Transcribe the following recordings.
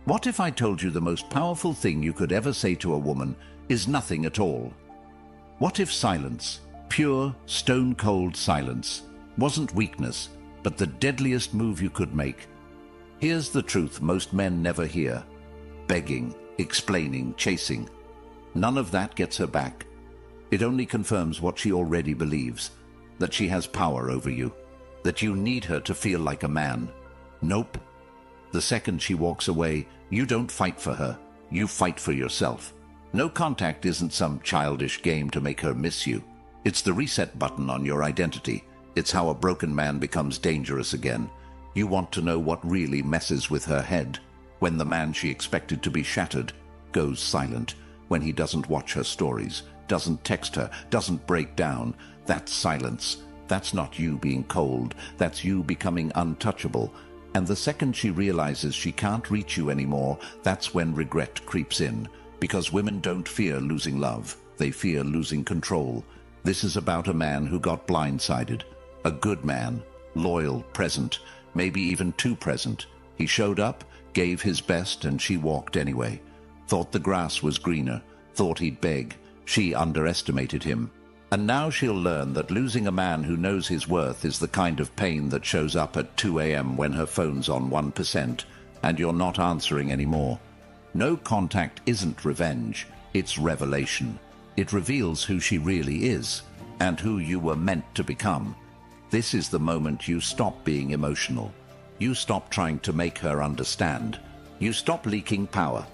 What if I told you the most powerful thing you could ever say to a woman is nothing at all? What if silence, pure, stone-cold silence, wasn't weakness, but the deadliest move you could make? Here's the truth most men never hear. Begging, explaining, chasing. None of that gets her back. It only confirms what she already believes, that she has power over you, that you need her to feel like a man. Nope. The second she walks away, you don't fight for her, you fight for yourself. No contact isn't some childish game to make her miss you. It's the reset button on your identity. It's how a broken man becomes dangerous again. You want to know what really messes with her head. When the man she expected to be shattered goes silent, when he doesn't watch her stories, doesn't text her, doesn't break down. That's silence. That's not you being cold. That's you becoming untouchable. And the second she realizes she can't reach you anymore, that's when regret creeps in. Because women don't fear losing love. They fear losing control. This is about a man who got blindsided. A good man. Loyal, present, maybe even too present. He showed up, gave his best, and she walked anyway. Thought the grass was greener. Thought he'd beg. She underestimated him. And now she'll learn that losing a man who knows his worth is the kind of pain that shows up at 2 a.m. when her phone's on 1% and you're not answering anymore. No contact isn't revenge, it's revelation. It reveals who she really is and who you were meant to become. This is the moment you stop being emotional. You stop trying to make her understand. You stop leaking power.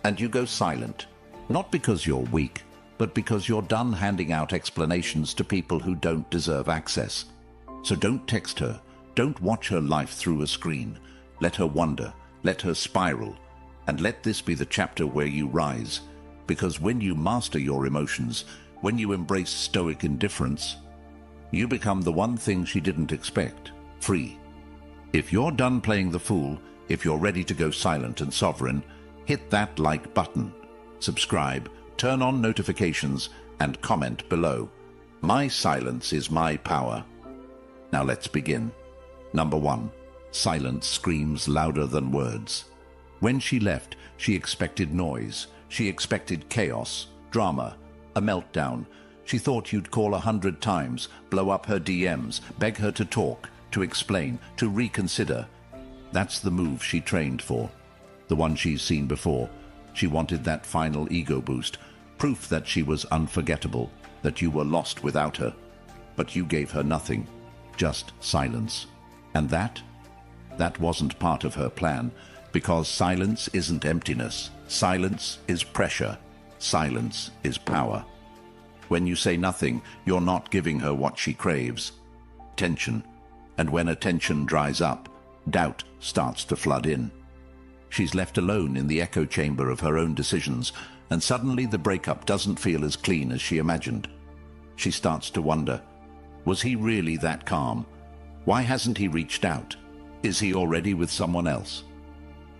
And you go silent. Not because you're weak, but because you're done handing out explanations to people who don't deserve access. So don't text her. Don't watch her life through a screen. Let her wonder. Let her spiral. And let this be the chapter where you rise. Because when you master your emotions, when you embrace stoic indifference, you become the one thing she didn't expect, free. If you're done playing the fool, if you're ready to go silent and sovereign, hit that like button, subscribe, turn on notifications, and comment below. My silence is my power. Now let's begin. Number 1. Silence screams louder than words. When she left, she expected noise. She expected chaos, drama, a meltdown. She thought you'd call 100 times, blow up her DMs, beg her to talk, to explain, to reconsider. That's the move she trained for. The one she's seen before. She wanted that final ego boost, proof that she was unforgettable, that you were lost without her. But you gave her nothing, just silence. And that wasn't part of her plan, because silence isn't emptiness. Silence is pressure. Silence is power. When you say nothing, you're not giving her what she craves. Tension. And when attention dries up, doubt starts to flood in. She's left alone in the echo chamber of her own decisions, and suddenly the breakup doesn't feel as clean as she imagined. She starts to wonder, was he really that calm? Why hasn't he reached out? Is he already with someone else?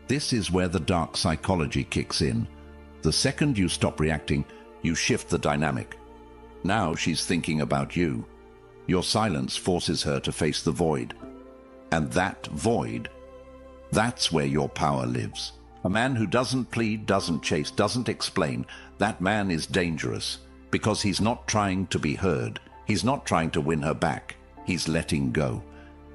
This is where the dark psychology kicks in. The second you stop reacting, you shift the dynamic. Now she's thinking about you. Your silence forces her to face the void. And that void, that's where your power lives. A man who doesn't plead, doesn't chase, doesn't explain, that man is dangerous because he's not trying to be heard. He's not trying to win her back. He's letting go.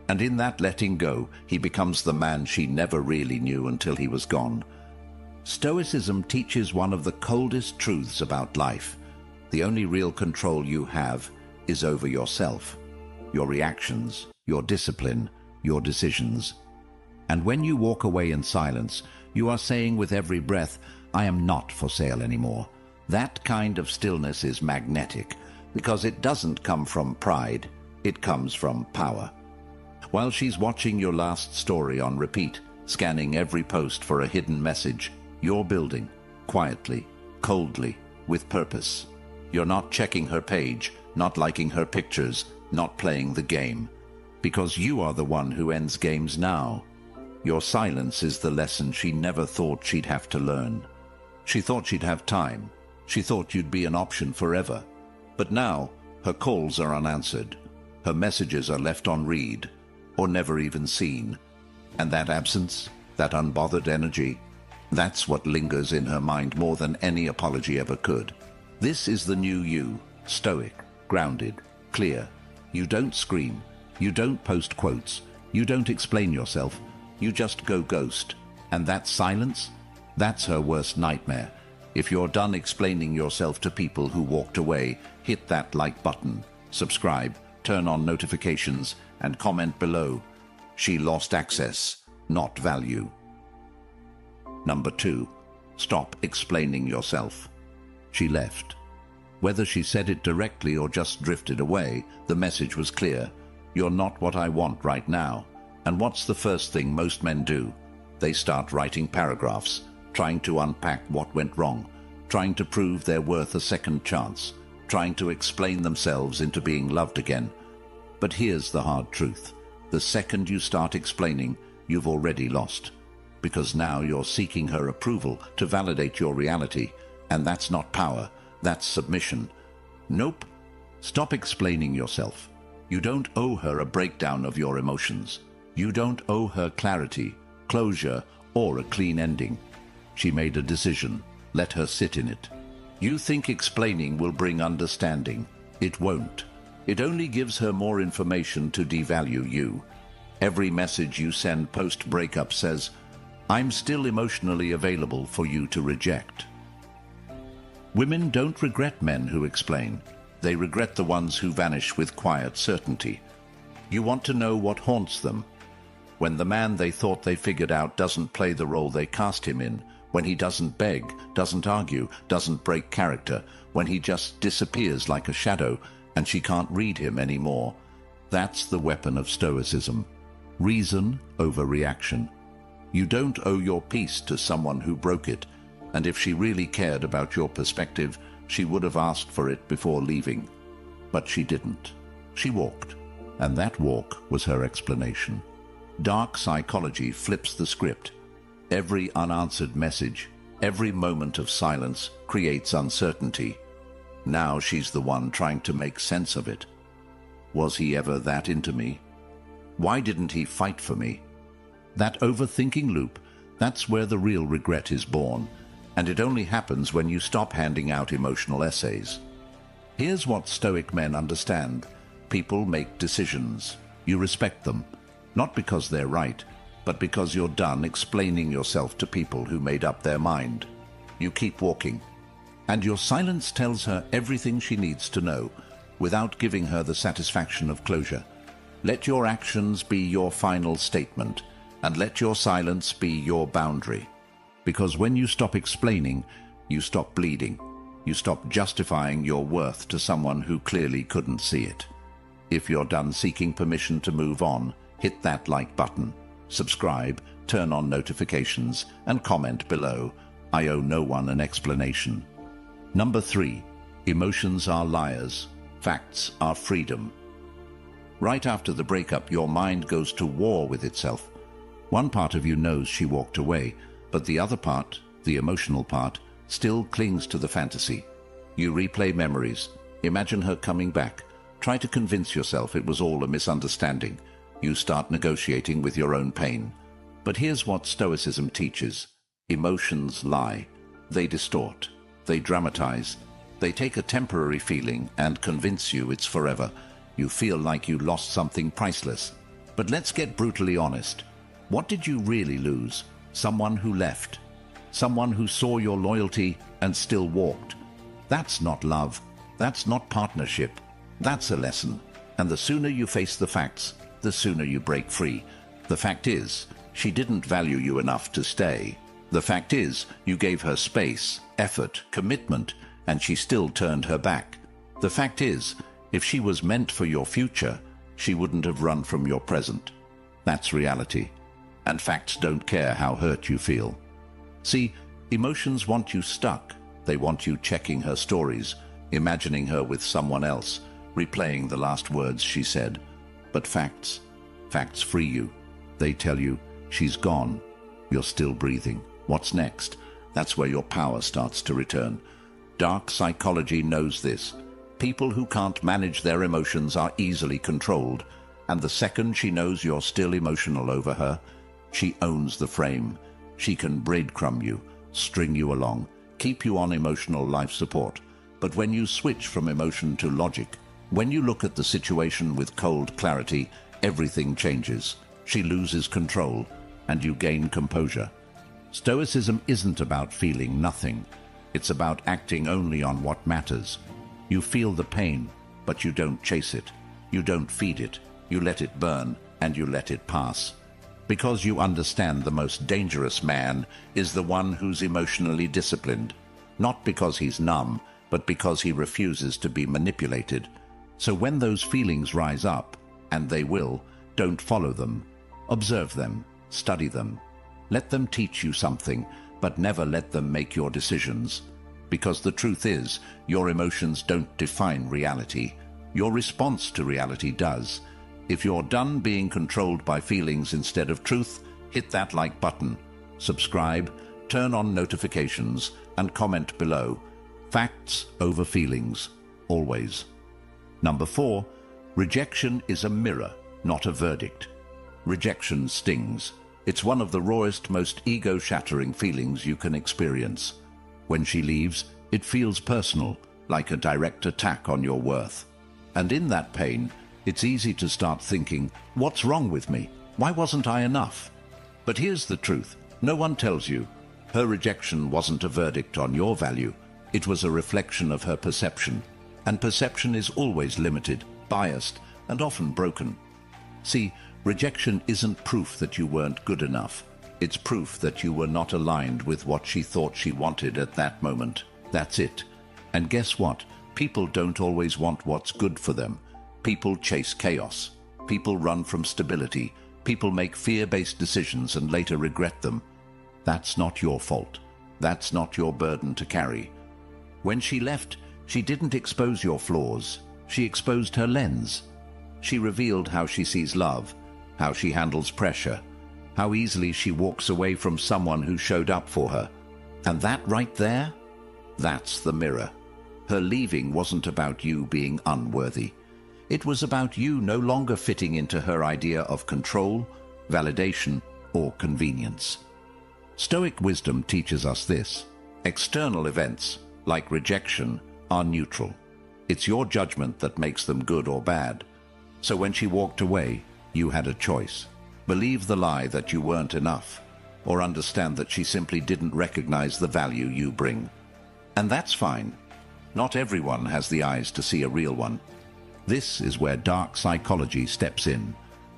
And in that letting go, he becomes the man she never really knew until he was gone. Stoicism teaches one of the coldest truths about life. The only real control you have is over yourself, your reactions, your discipline, your decisions. And when you walk away in silence, you are saying with every breath, I am not for sale anymore. That kind of stillness is magnetic, because it doesn't come from pride, it comes from power. While she's watching your last story on repeat, scanning every post for a hidden message, you're building, quietly, coldly, with purpose. You're not checking her page, not liking her pictures, not playing the game. Because you are the one who ends games now. Your silence is the lesson she never thought she'd have to learn. She thought she'd have time. She thought you'd be an option forever. But now, her calls are unanswered. Her messages are left on read, or never even seen. And that absence, that unbothered energy, That's what lingers in her mind more than any apology ever could. This is the new you, stoic, grounded, clear. You don't scream, you don't post quotes, you don't explain yourself, you just go ghost. And that silence? That's her worst nightmare. If you're done explaining yourself to people who walked away, hit that like button, subscribe, turn on notifications, and comment below. She lost access, not value. Number 2. Stop explaining yourself. She left. Whether she said it directly or just drifted away, the message was clear. You're not what I want right now. And what's the first thing most men do? They start writing paragraphs, trying to unpack what went wrong, trying to prove they're worth a second chance, trying to explain themselves into being loved again. But here's the hard truth. The second you start explaining, you've already lost. Because now you're seeking her approval to validate your reality, and that's not power, that's submission. Nope. Stop explaining yourself. You don't owe her a breakdown of your emotions. You don't owe her clarity, closure, or a clean ending. She made a decision. Let her sit in it. You think explaining will bring understanding. It won't. It only gives her more information to devalue you. Every message you send post-breakup says, I'm still emotionally available for you to reject. Women don't regret men who explain. They regret the ones who vanish with quiet certainty. You want to know what haunts them. When the man they thought they figured out doesn't play the role they cast him in, when he doesn't beg, doesn't argue, doesn't break character, when he just disappears like a shadow and she can't read him anymore. That's the weapon of stoicism. Reason over reaction. You don't owe your peace to someone who broke it, and if she really cared about your perspective, she would have asked for it before leaving. But she didn't. She walked, and that walk was her explanation. Dark psychology flips the script. Every unanswered message, every moment of silence creates uncertainty. Now she's the one trying to make sense of it. Was he ever that into me? Why didn't he fight for me? That overthinking loop, that's where the real regret is born, and it only happens when you stop handing out emotional essays. Here's what stoic men understand. People make decisions. You respect them, not because they're right, but because you're done explaining yourself to people who made up their mind. You keep walking, and your silence tells her everything she needs to know, without giving her the satisfaction of closure. Let your actions be your final statement, and let your silence be your boundary. Because when you stop explaining, you stop bleeding. You stop justifying your worth to someone who clearly couldn't see it. If you're done seeking permission to move on, hit that like button, subscribe, turn on notifications, and comment below. I owe no one an explanation. Number 3. Emotions are liars. Facts are freedom. Right after the breakup, your mind goes to war with itself. One part of you knows she walked away, but the other part, the emotional part, still clings to the fantasy. You replay memories, imagine her coming back, try to convince yourself it was all a misunderstanding. You start negotiating with your own pain. But here's what Stoicism teaches. Emotions lie. They distort. They dramatize. They take a temporary feeling and convince you it's forever. You feel like you lost something priceless. But let's get brutally honest. What did you really lose? Someone who left. Someone who saw your loyalty and still walked. That's not love. That's not partnership. That's a lesson. And the sooner you face the facts, the sooner you break free. The fact is, she didn't value you enough to stay. The fact is, you gave her space, effort, commitment, and she still turned her back. The fact is, if she was meant for your future, she wouldn't have run from your present. That's reality. And facts don't care how hurt you feel. See, emotions want you stuck. They want you checking her stories, imagining her with someone else, replaying the last words she said. But facts free you. They tell you, she's gone. You're still breathing. What's next? That's where your power starts to return. Dark psychology knows this. People who can't manage their emotions are easily controlled, and the second she knows you're still emotional over her, she owns the frame. She can breadcrumb you, string you along, keep you on emotional life support. But when you switch from emotion to logic, when you look at the situation with cold clarity, everything changes. She loses control, and you gain composure. Stoicism isn't about feeling nothing. It's about acting only on what matters. You feel the pain, but you don't chase it. You don't feed it. You let it burn, and you let it pass. Because you understand the most dangerous man is the one who's emotionally disciplined. Not because he's numb, but because he refuses to be manipulated. So when those feelings rise up, and they will, don't follow them. Observe them, study them. Let them teach you something, but never let them make your decisions. Because the truth is, your emotions don't define reality. Your response to reality does. If you're done being controlled by feelings instead of truth, hit that like button, subscribe, turn on notifications, and comment below. Facts over feelings, always. Number 4, rejection is a mirror, not a verdict. Rejection stings. It's one of the rawest, most ego-shattering feelings you can experience. When she leaves, it feels personal, like a direct attack on your worth. And in that pain, it's easy to start thinking, what's wrong with me? Why wasn't I enough? But here's the truth. No one tells you. Her rejection wasn't a verdict on your value. It was a reflection of her perception. And perception is always limited, biased, and often broken. See, rejection isn't proof that you weren't good enough. It's proof that you were not aligned with what she thought she wanted at that moment. That's it. And guess what? People don't always want what's good for them. People chase chaos. People run from stability. People make fear-based decisions and later regret them. That's not your fault. That's not your burden to carry. When she left, she didn't expose your flaws. She exposed her lens. She revealed how she sees love, how she handles pressure, how easily she walks away from someone who showed up for her. And that right there, that's the mirror. Her leaving wasn't about you being unworthy. It was about you no longer fitting into her idea of control, validation, or convenience. Stoic wisdom teaches us this. External events, like rejection, are neutral. It's your judgment that makes them good or bad. So when she walked away, you had a choice. Believe the lie that you weren't enough, or understand that she simply didn't recognize the value you bring. And that's fine. Not everyone has the eyes to see a real one. This is where dark psychology steps in.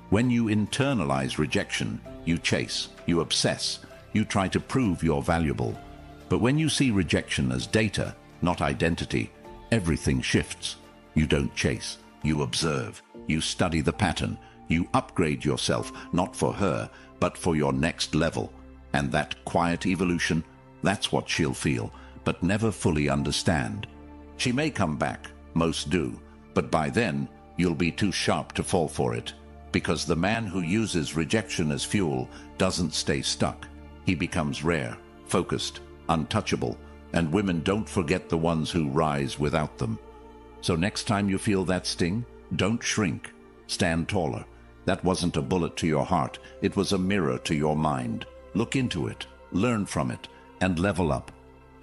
When you internalize rejection, you chase, you obsess, you try to prove you're valuable. But when you see rejection as data, not identity, everything shifts. You don't chase, you observe, you study the pattern, you upgrade yourself, not for her, but for your next level. And that quiet evolution, that's what she'll feel, but never fully understand. She may come back, most do, but by then, you'll be too sharp to fall for it. Because the man who uses rejection as fuel doesn't stay stuck. He becomes rare, focused, untouchable, and women don't forget the ones who rise without them. So next time you feel that sting, don't shrink. Stand taller. That wasn't a bullet to your heart. It was a mirror to your mind. Look into it, learn from it, and level up.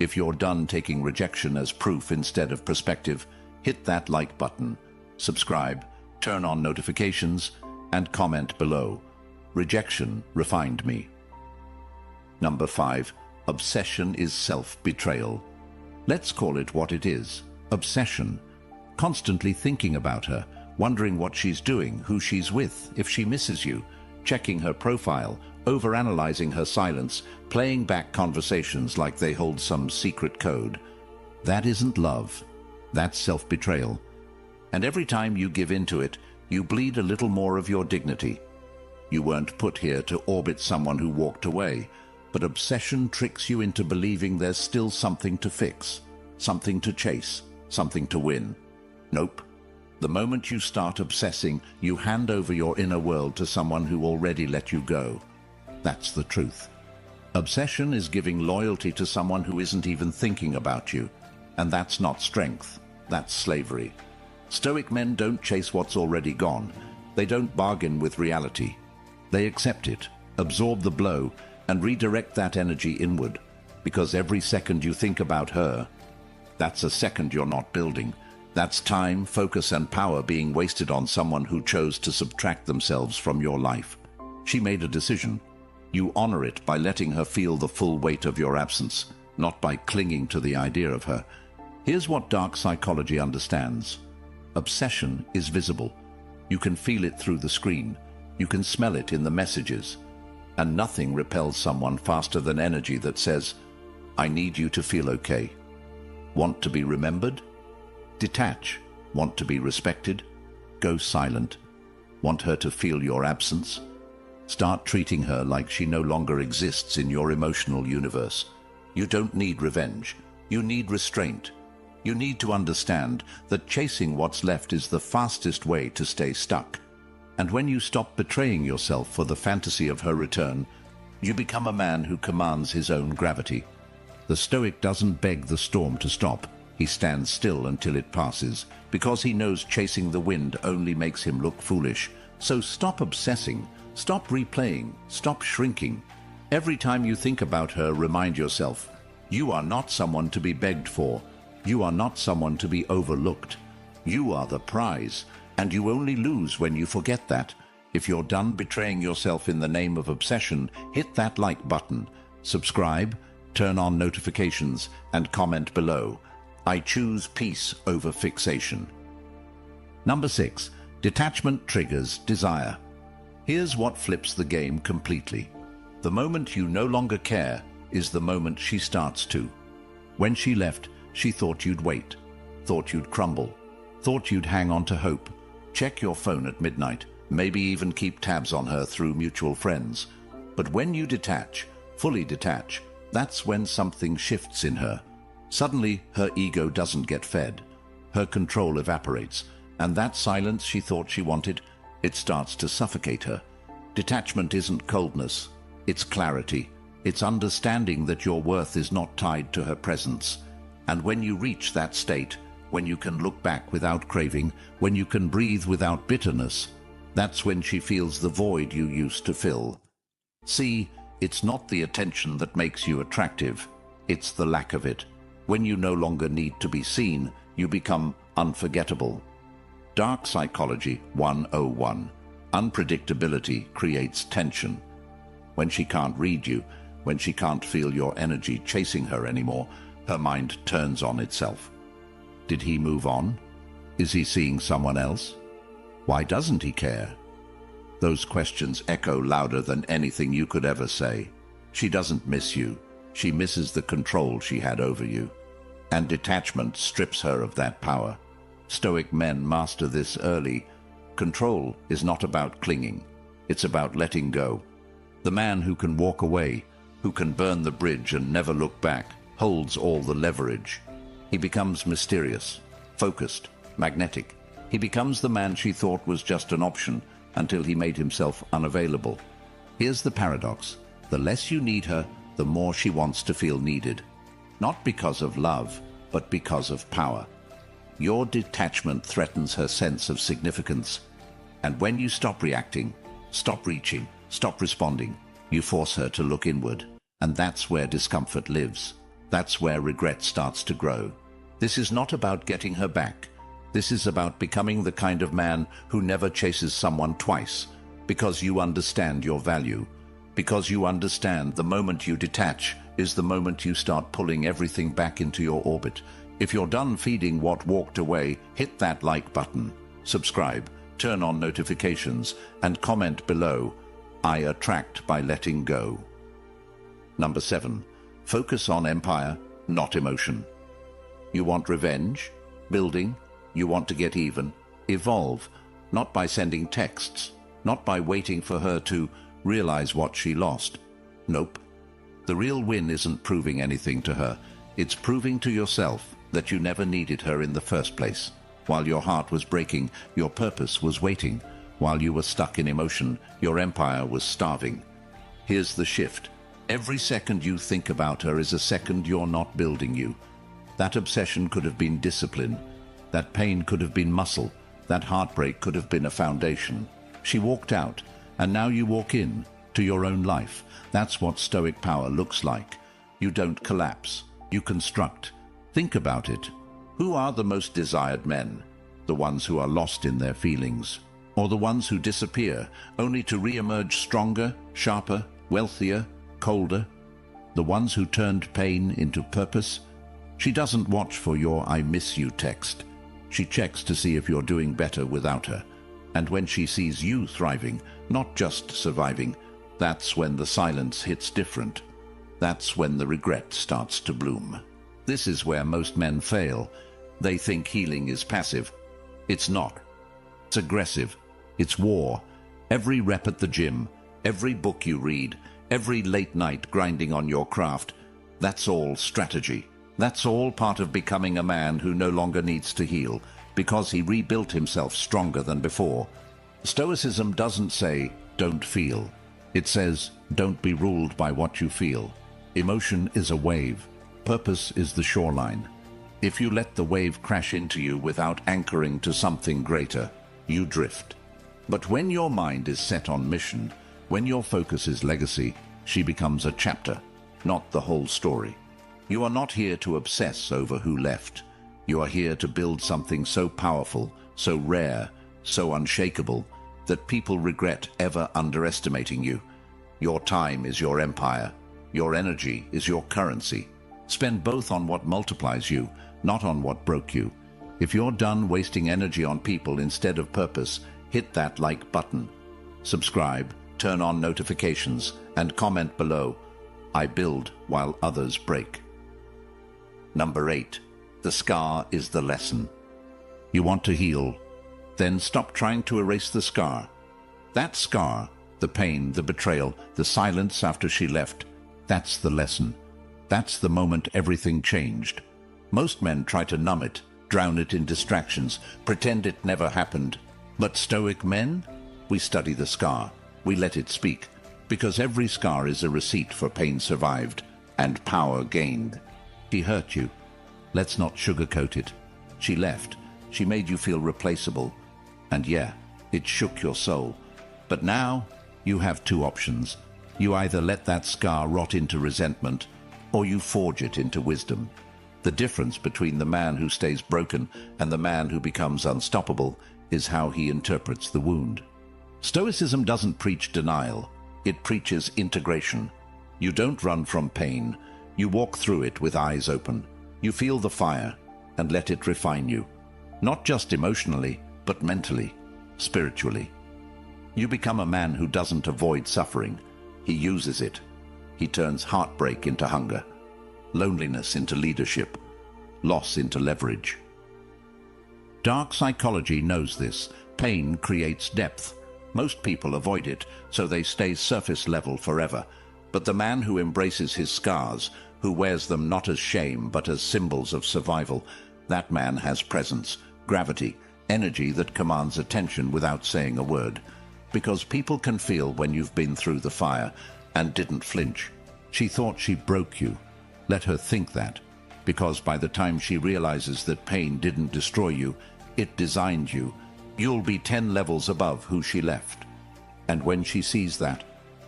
If you're done taking rejection as proof instead of perspective, hit that like button, subscribe, turn on notifications, and comment below. Rejection refined me. Number 5. Obsession is self-betrayal. Let's call it what it is. Obsession. Constantly thinking about her, wondering what she's doing, who she's with, if she misses you, checking her profile, overanalyzing her silence, playing back conversations like they hold some secret code. That isn't love. That's self-betrayal. And every time you give into it, you bleed a little more of your dignity. You weren't put here to orbit someone who walked away, but obsession tricks you into believing there's still something to fix, something to chase, something to win. Nope. The moment you start obsessing, you hand over your inner world to someone who already let you go. That's the truth. Obsession is giving loyalty to someone who isn't even thinking about you. And that's not strength. That's slavery. Stoic men don't chase what's already gone. They don't bargain with reality. They accept it, absorb the blow, and redirect that energy inward, because every second you think about her, that's a second you're not building. That's time, focus, and power being wasted on someone who chose to subtract themselves from your life. She made a decision. You honor it by letting her feel the full weight of your absence, not by clinging to the idea of her. Here's what dark psychology understands. Obsession is visible. You can feel it through the screen. You can smell it in the messages. And nothing repels someone faster than energy that says, I need you to feel okay. Want to be remembered? Detach. Want to be respected? Go silent. Want her to feel your absence? Start treating her like she no longer exists in your emotional universe. You don't need revenge. You need restraint. You need to understand that chasing what's left is the fastest way to stay stuck. And when you stop betraying yourself for the fantasy of her return, you become a man who commands his own gravity. The Stoic doesn't beg the storm to stop. He stands still until it passes, because he knows chasing the wind only makes him look foolish. So stop obsessing, stop replaying, stop shrinking. Every time you think about her, remind yourself, you are not someone to be begged for. You are not someone to be overlooked. You are the prize, and you only lose when you forget that. If you're done betraying yourself in the name of obsession, hit that like button, subscribe, turn on notifications, and comment below. I choose peace over fixation. Number 6. Detachment triggers desire. Here's what flips the game completely. The moment you no longer care is the moment she starts to. When she left, she thought you'd wait, thought you'd crumble, thought you'd hang on to hope, check your phone at midnight, maybe even keep tabs on her through mutual friends. But when you detach, fully detach, that's when something shifts in her. Suddenly, her ego doesn't get fed. Her control evaporates, and that silence she thought she wanted, it starts to suffocate her. Detachment isn't coldness, it's clarity. It's understanding that your worth is not tied to her presence. And when you reach that state, when you can look back without craving, when you can breathe without bitterness, that's when she feels the void you used to fill. See, it's not the attention that makes you attractive, it's the lack of it. When you no longer need to be seen, you become unforgettable. Dark Psychology 101. Unpredictability creates tension. When she can't read you, when she can't feel your energy chasing her anymore, her mind turns on itself. Did he move on? Is he seeing someone else? Why doesn't he care? Those questions echo louder than anything you could ever say. She doesn't miss you. She misses the control she had over you. And detachment strips her of that power. Stoic men master this early. Control is not about clinging. It's about letting go. The man who can walk away, who can burn the bridge and never look back, holds all the leverage. He becomes mysterious, focused, magnetic. He becomes the man she thought was just an option until he made himself unavailable. Here's the paradox. The less you need her, the more she wants to feel needed. Not because of love, but because of power. Your detachment threatens her sense of significance. And when you stop reacting, stop reaching, stop responding, you force her to look inward. And that's where discomfort lives. That's where regret starts to grow. This is not about getting her back. This is about becoming the kind of man who never chases someone twice, because you understand your value. Because you understand the moment you detach is the moment you start pulling everything back into your orbit. If you're done feeding what walked away, hit that like button, subscribe, turn on notifications, and comment below, I attract by letting go. Number 7. Focus on empire, not emotion. You want revenge, building, you want to get even, evolve, not by sending texts, not by waiting for her to realize what she lost. Nope. The real win isn't proving anything to her. It's proving to yourself that you never needed her in the first place. While your heart was breaking, your purpose was waiting. While you were stuck in emotion, your empire was starving. Here's the shift. Every second you think about her is a second you're not building you. That obsession could have been discipline. That pain could have been muscle. That heartbreak could have been a foundation. She walked out, and now you walk in, to your own life. That's what Stoic power looks like. You don't collapse. You construct. Think about it. Who are the most desired men? The ones who are lost in their feelings, or the ones who disappear only to re-emerge stronger, sharper, wealthier, colder? The ones who turned pain into purpose? She doesn't watch for your "I miss you" text. She checks to see if you're doing better without her. And when she sees you thriving, not just surviving, that's when the silence hits different. That's when the regret starts to bloom. This is where most men fail. They think healing is passive. It's not. It's aggressive. It's war. Every rep at the gym, every book you read, every late night grinding on your craft, that's all strategy. That's all part of becoming a man who no longer needs to heal, because he rebuilt himself stronger than before. Stoicism doesn't say, "Don't feel." It says, "Don't be ruled by what you feel." Emotion is a wave. Purpose is the shoreline. If you let the wave crash into you without anchoring to something greater, you drift. But when your mind is set on mission, when your focus is legacy, she becomes a chapter, not the whole story. You are not here to obsess over who left. You are here to build something so powerful, so rare, so unshakable, that people regret ever underestimating you. Your time is your empire. Your energy is your currency. Spend both on what multiplies you, not on what broke you. If you're done wasting energy on people instead of purpose, hit that like button. Subscribe, turn on notifications, and comment below. I build while others break. Number 8. The scar is the lesson. You want to heal? Then stop trying to erase the scar. That scar, the pain, the betrayal, the silence after she left, that's the lesson. That's the moment everything changed. Most men try to numb it, drown it in distractions, pretend it never happened. But Stoic men? We study the scar. We let it speak. Because every scar is a receipt for pain survived and power gained. She hurt you. Let's not sugarcoat it. She left. She made you feel replaceable. And yeah, it shook your soul. But now, you have two options. You either let that scar rot into resentment, or you forge it into wisdom. The difference between the man who stays broken and the man who becomes unstoppable is how he interprets the wound. Stoicism doesn't preach denial. It preaches integration. You don't run from pain. You walk through it with eyes open. You feel the fire and let it refine you. Not just emotionally, but mentally, spiritually. You become a man who doesn't avoid suffering. He uses it. He turns heartbreak into hunger, loneliness into leadership, loss into leverage. Dark psychology knows this. Pain creates depth. Most people avoid it, so they stay surface level forever. But the man who embraces his scars, who wears them not as shame but as symbols of survival, that man has presence, gravity, energy that commands attention without saying a word. Because people can feel when you've been through the fire and didn't flinch. She thought she broke you. Let her think that. Because by the time she realizes that pain didn't destroy you, it designed you, you'll be 10 levels above who she left. And when she sees that,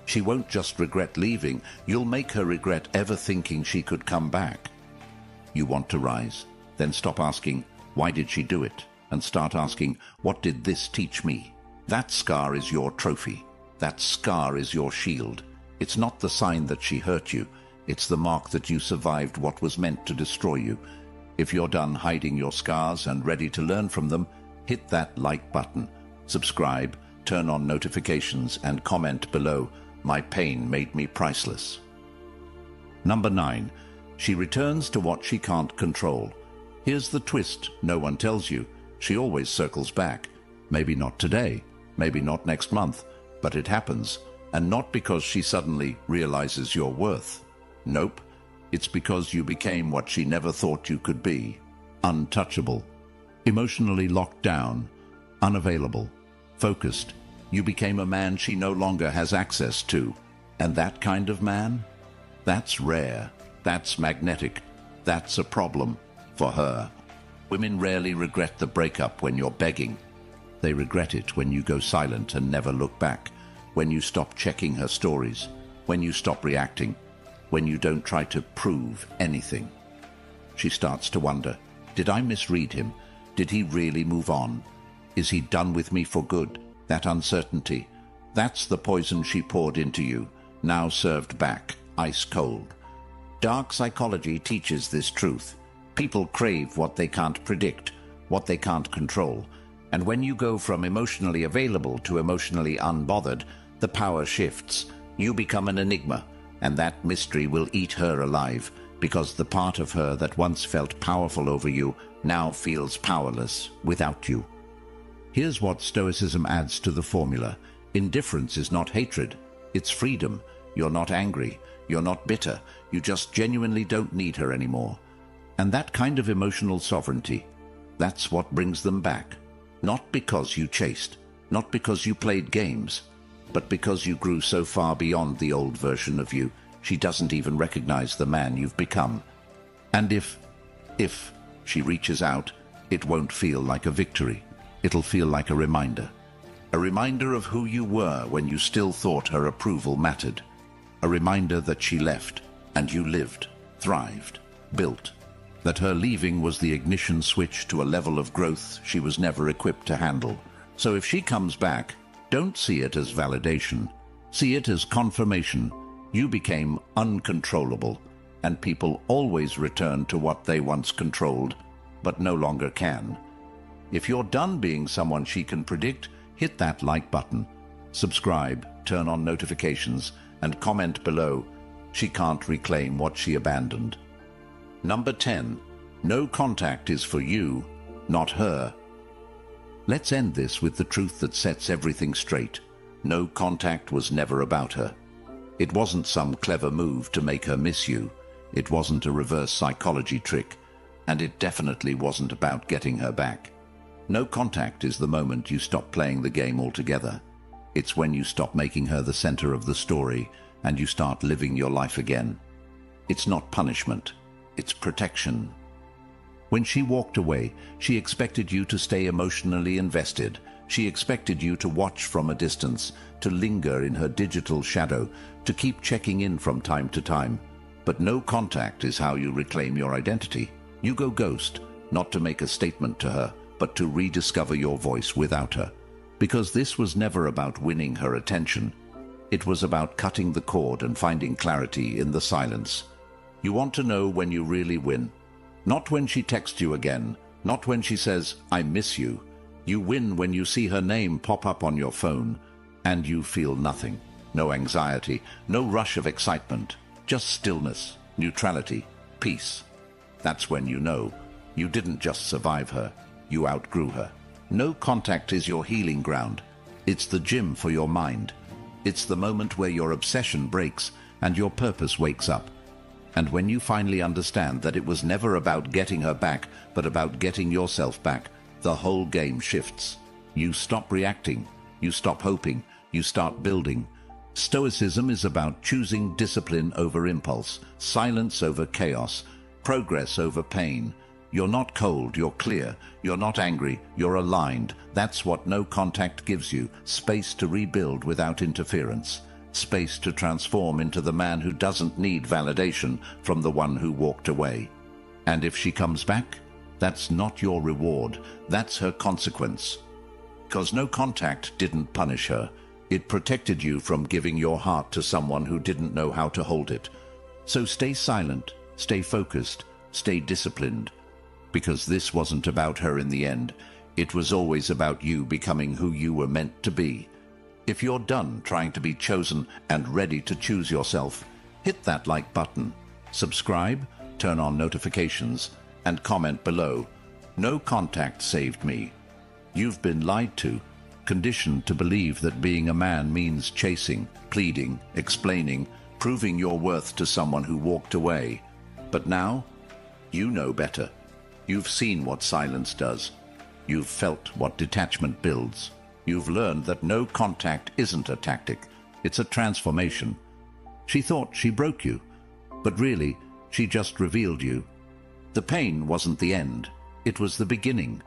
she won't just regret leaving, you'll make her regret ever thinking she could come back. You want to rise? Then stop asking, "Why did she do it?" and start asking, "What did this teach me?" That scar is your trophy. That scar is your shield. It's not the sign that she hurt you. It's the mark that you survived what was meant to destroy you. If you're done hiding your scars and ready to learn from them, hit that like button, subscribe, turn on notifications, and comment below, "My pain made me priceless." Number 9. She returns to what she can't control. Here's the twist no one tells you. She always circles back. Maybe not today, maybe not next month, but it happens. And not because she suddenly realizes your worth. Nope. It's because you became what she never thought you could be. Untouchable. Emotionally locked down. Unavailable. Focused. You became a man she no longer has access to. And that kind of man? That's rare. That's magnetic. That's a problem. For her. Women rarely regret the breakup when you're begging. They regret it when you go silent and never look back. when you stop checking her stories, when you stop reacting, when you don't try to prove anything. She starts to wonder, did I misread him? Did he really move on? Is he done with me for good? That uncertainty, that's the poison she poured into you, now served back, ice cold. Dark psychology teaches this truth. People crave what they can't predict, what they can't control. And when you go from emotionally available to emotionally unbothered, the power shifts. You become an enigma, and that mystery will eat her alive, because the part of her that once felt powerful over you now feels powerless without you. Here's what Stoicism adds to the formula. Indifference is not hatred, it's freedom. You're not angry, you're not bitter, you just genuinely don't need her anymore. And that kind of emotional sovereignty, that's what brings them back. Not because you chased, not because you played games, but because you grew so far beyond the old version of you, she doesn't even recognize the man you've become. And if she reaches out, it won't feel like a victory. It'll feel like a reminder. A reminder of who you were when you still thought her approval mattered. A reminder that she left, and you lived, thrived, built. That her leaving was the ignition switch to a level of growth she was never equipped to handle. So if she comes back, don't see it as validation. See it as confirmation. You became uncontrollable, and people always return to what they once controlled, but no longer can. If you're done being someone she can predict, hit that like button, subscribe, turn on notifications, and comment below. She can't reclaim what she abandoned. Number 10. No contact is for you, not her. Let's end this with the truth that sets everything straight. No contact was never about her. It wasn't some clever move to make her miss you. It wasn't a reverse psychology trick. And it definitely wasn't about getting her back. No contact is the moment you stop playing the game altogether. It's when you stop making her the center of the story and you start living your life again. It's not punishment. It's protection. When she walked away, she expected you to stay emotionally invested. She expected you to watch from a distance, to linger in her digital shadow, to keep checking in from time to time. But no contact is how you reclaim your identity. You go ghost, not to make a statement to her, but to rediscover your voice without her. Because this was never about winning her attention. It was about cutting the cord and finding clarity in the silence. You want to know when you really win. Not when she texts you again, not when she says, "I miss you." You win when you see her name pop up on your phone, and you feel nothing. No anxiety, no rush of excitement, just stillness, neutrality, peace. That's when you know you didn't just survive her, you outgrew her. No contact is your healing ground. It's the gym for your mind. It's the moment where your obsession breaks and your purpose wakes up. And when you finally understand that it was never about getting her back, but about getting yourself back, the whole game shifts. You stop reacting, you stop hoping, you start building. Stoicism is about choosing discipline over impulse, silence over chaos, progress over pain. You're not cold, you're clear. You're not angry, you're aligned. That's what no contact gives you. Space to rebuild without interference. Space to transform into the man who doesn't need validation from the one who walked away. And if she comes back, that's not your reward. That's her consequence. Because no contact didn't punish her. It protected you from giving your heart to someone who didn't know how to hold it. So stay silent, stay focused, stay disciplined. Because this wasn't about her in the end. It was always about you becoming who you were meant to be. If you're done trying to be chosen and ready to choose yourself, hit that like button, subscribe, turn on notifications, and comment below. No contact saved me. You've been lied to, conditioned to believe that being a man means chasing, pleading, explaining, proving your worth to someone who walked away. But now, you know better. You've seen what silence does. You've felt what detachment builds. You've learned that no contact isn't a tactic, it's a transformation. She thought she broke you, but really, she just revealed you. The pain wasn't the end, it was the beginning.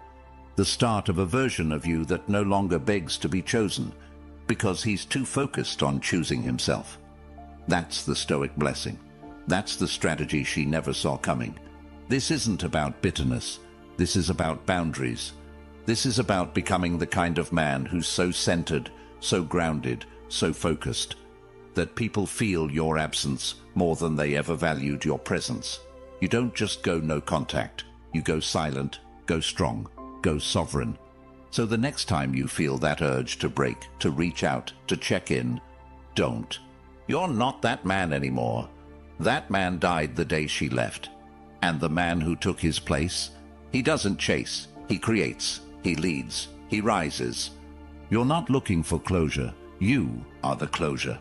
The start of a version of you that no longer begs to be chosen. because he's too focused on choosing himself. That's the Stoic blessing. That's the strategy she never saw coming. This isn't about bitterness. This is about boundaries. This is about becoming the kind of man who's so centered, so grounded, so focused, that people feel your absence more than they ever valued your presence. You don't just go no contact. You go silent, go strong, go sovereign. So the next time you feel that urge to break, to reach out, to check in, don't. You're not that man anymore. That man died the day she left. And the man who took his place, he doesn't chase, he creates, he leads, he rises. You're not looking for closure. You are the closure.